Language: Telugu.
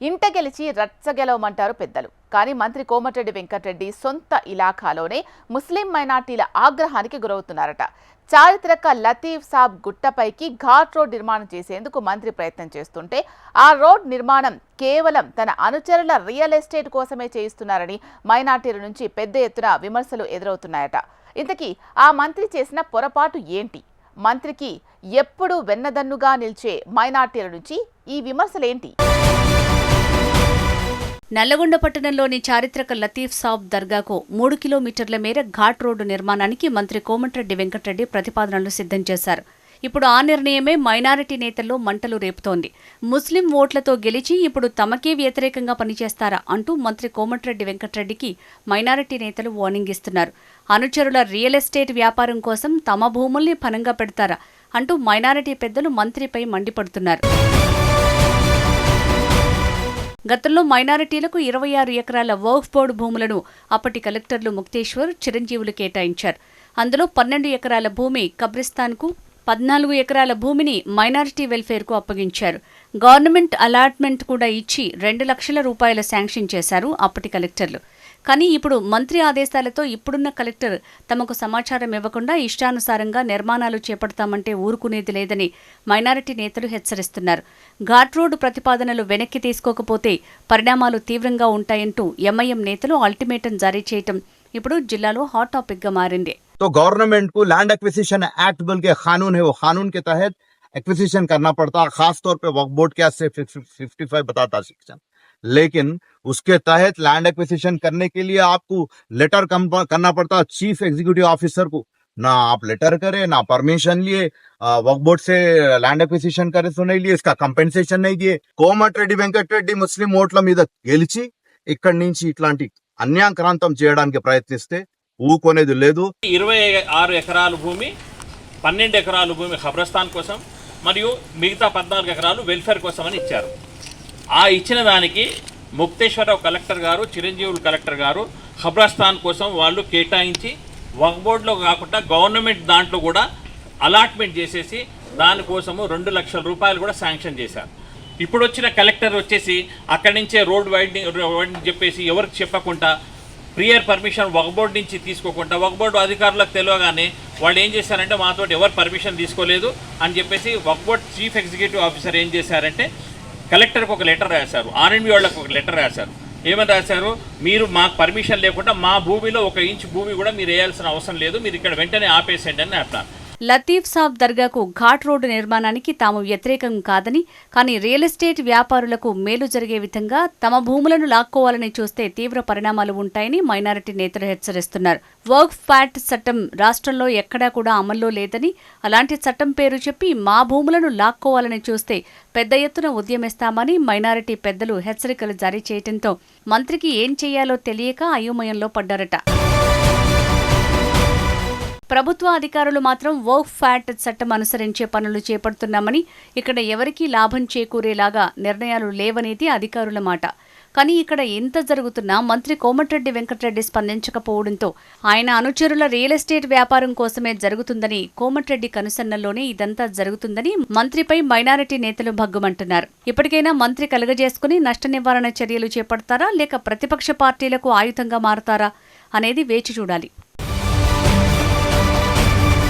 ఇంట గెలిచి రచ్చగెలవమంటారు పెద్దలు. కానీ మంత్రి కోమటిరెడ్డి వెంకటరెడ్డి సొంత ఇలాఖాలోనే ముస్లిం మైనార్టీల ఆగ్రహానికి గురవుతున్నారట. చారిత్రక లతీఫ్ సాబ్ గుట్టపైకి ఘాట్ రోడ్ నిర్మాణం చేసేందుకు మంత్రి ప్రయత్నం చేస్తుంటే ఆ రోడ్ నిర్మాణం కేవలం తన అనుచరుల రియల్ ఎస్టేట్ కోసమే చేయిస్తున్నారని మైనార్టీల నుంచి పెద్ద ఎత్తున విమర్శలు ఎదురవుతున్నాయట. ఇంతకీ ఆ మంత్రి చేసిన పొరపాటు ఏంటి? మంత్రికి ఎప్పుడు వెన్నదన్నుగా నిలిచే మైనార్టీల నుంచి ఈ విమర్శలేంటి? నల్లగొండ పట్టణంలోని చారిత్రక లతీఫ్ సాబ్ దర్గాకు 3 కిలోమీటర్ల మేర ఘాట్ రోడ్డు నిర్మాణానికి మంత్రి కోమటిరెడ్డి వెంకటరెడ్డి ప్రతిపాదనలు సిద్ధం చేశారు. ఇప్పుడు ఆ నిర్ణయమే మైనారిటీ నేతల్లో మంటలు రేపుతోంది. ముస్లిం ఓట్లతో గెలిచి ఇప్పుడు తమకే వ్యతిరేకంగా పనిచేస్తారా అంటూ మంత్రి కోమటిరెడ్డి వెంకటరెడ్డికి మైనారిటీ నేతలు వార్నింగ్ ఇస్తున్నారు. అనుచరుల రియల్ ఎస్టేట్ వ్యాపారం కోసం తమ భూముల్ని పనంగా పెడతారా అంటూ మైనారిటీ పెద్దలు మంత్రిపై మండిపడుతున్నారు. గతంలో మైనారిటీలకు 26 ఎకరాల వక్ఫ్ బోర్డు భూములను అప్పటి కలెక్టర్లు ముక్తేశ్వర్, చిరంజీవులు కేటాయించారు. అందులో 12 ఎకరాల భూమి కబ్రిస్తాన్కు, 14 ఎకరాల భూమిని మైనారిటీ వెల్ఫేర్కు అప్పగించారు. గవర్నమెంట్ అలాట్మెంట్ కూడా ఇచ్చి 2 లక్షల రూపాయల శాంక్షన్ చేశారు అప్పటి కలెక్టర్లు. కానీ ఇప్పుడు మంత్రి ఆదేశాలతో ఇప్పుడున్న కలెక్టర్ తమకు సమాచారం ఇవ్వకుండా ఇష్టానుసారంగా నిర్మాణాలు చేపడతామంటే ఊరుకునేది లేదని మైనారిటీ నేతలు హెచ్చరిస్తున్నారు. ఘాట్ రోడ్డు ప్రతిపాదనలు వెనక్కి తీసుకోకపోతే పరిణామాలు తీవ్రంగా ఉంటాయంటూ ఎంఐఎం నేతలు అల్టిమేటం జారీ చేయటం ఇప్పుడు జిల్లాలో హాట్ టాపిక్ గా మారింది. तो गवर्नमेंट को लैंड एक्विजिशन एक्ट बोल के कानून है, वो कानून के तहत एक्विजिशन करना पड़ता है. खास तौर पे वक्फ बोर्ड क्या से 55 बताता सेक्शन, लेकिन उसके तहत लैंड एक्विजिशन करने के लिए आपको लेटर करना पड़ता है चीफ एग्जीक्यूटिव ऑफिसर को. ना आप लेटर करे, ना परमिशन लिए, वक्फ बोर्ड से लैंड एक्विजिशन करे तो नहीं लिए, इसका कंपेंसेशन नहीं दिए. కోమటిరెడ్డి వెంకటరెడ్డి ముస్లిం ఓట్ల మీద గెలిచి ఇక్కడి నుంచి ఇట్లాంటి అన్యాక్రాంతం చేయడానికి ప్రయత్నిస్తే ఊకొనేది లేదు. 26 ఎకరాల భూమి, 12 ఎకరాల భూమి ఖబ్రస్థాన్ కోసం మరియు మిగతా 14 ఎకరాలు వెల్ఫేర్ కోసం అని ఇచ్చారు. ఆ ఇచ్చిన దానికి ముక్తేశ్వరరావు కలెక్టర్ గారు, చిరంజీవులు కలెక్టర్ గారు ఖబ్రస్థాన్ కోసం వాళ్ళు కేటాయించి వక్ఫ్ బోర్డులో కాకుండా గవర్నమెంట్ దాంట్లో కూడా అలాట్మెంట్ చేసేసి దానికోసము 2 లక్షల రూపాయలు కూడా శాంక్షన్ చేశారు. ఇప్పుడు వచ్చిన కలెక్టర్ వచ్చేసి అక్కడి నుంచే రోడ్ వైడింగ్ చెప్పేసి ఎవరికి చెప్పకుండా ప్రియర్ పర్మిషన్ వక్ఫ్ బోర్డు నుంచి తీసుకోకుండా వక్ఫ్ బోర్డు అధికారులకు తెలియగానే వాళ్ళు ఏం చేశారంటే మాతో ఎవరు పర్మిషన్ తీసుకోలేదు అని చెప్పేసి వక్ఫ్ బోర్డు చీఫ్ ఎగ్జిక్యూటివ్ ఆఫీసర్ ఏం చేశారంటే కలెక్టర్కి ఒక లెటర్ రాశారు, ఆర్ఎండ్బి వాళ్ళకి ఒక లెటర్ రాశారు. ఏమని రాశారు? మీరు మాకు పర్మిషన్ లేకుండా మా భూమిలో 1 ఇంచు భూమి కూడా మీరు వేయాల్సిన అవసరం లేదు, మీరు ఇక్కడ వెంటనే ఆపేసేయండి అని అంటున్నారు. లతీఫ్ సాబ్ దర్గాకు ఘాట్ రోడ్డు నిర్మాణానికి తాము వ్యతిరేకం కాదని, కానీ రియల్ ఎస్టేట్ వ్యాపారులకు మేలు జరిగే విధంగా తమ భూములను లాక్కోవాలని చూస్తే తీవ్ర పరిణామాలు ఉంటాయని మైనారిటీ నేతలు హెచ్చరిస్తున్నారు. వక్ఫ్ యాక్ట్ చట్టం రాష్ట్రంలో ఎక్కడా కూడా అమల్లో లేదని, అలాంటి చట్టం పేరు చెప్పి మా భూములను లాక్కోవాలని చూస్తే పెద్ద ఎత్తున ఉద్యమిస్తామని మైనారిటీ పెద్దలు హెచ్చరికలు జారీ చేయడంతో మంత్రికి ఏం చేయాలో తెలియక అయోమయంలో పడ్డారట. ప్రభుత్వ అధికారులు మాత్రం వక్ఫ్ యాక్ట్ చట్టం అనుసరించే పనులు చేపడుతున్నామని, ఇక్కడ ఎవరికీ లాభం చేకూరేలాగా నిర్ణయాలు లేవనేది అధికారుల మాట. కానీ ఇక్కడ ఎంత జరుగుతున్నా మంత్రి కోమటిరెడ్డి వెంకటరెడ్డి స్పందించకపోవడంతో ఆయన అనుచరుల రియల్ ఎస్టేట్ వ్యాపారం కోసమే జరుగుతుందని, కోమటిరెడ్డి కనుసన్నల్లోనే ఇదంతా జరుగుతుందని మంత్రిపై మైనారిటీ నేతలు భగ్గుమంటున్నారు. ఇప్పటికైనా మంత్రి కలుగజేసుకుని నష్ట నివారణ చర్యలు చేపడతారా లేక ప్రతిపక్ష పార్టీలకు ఆయుధంగా మారతారా అనేది వేచి చూడాలి.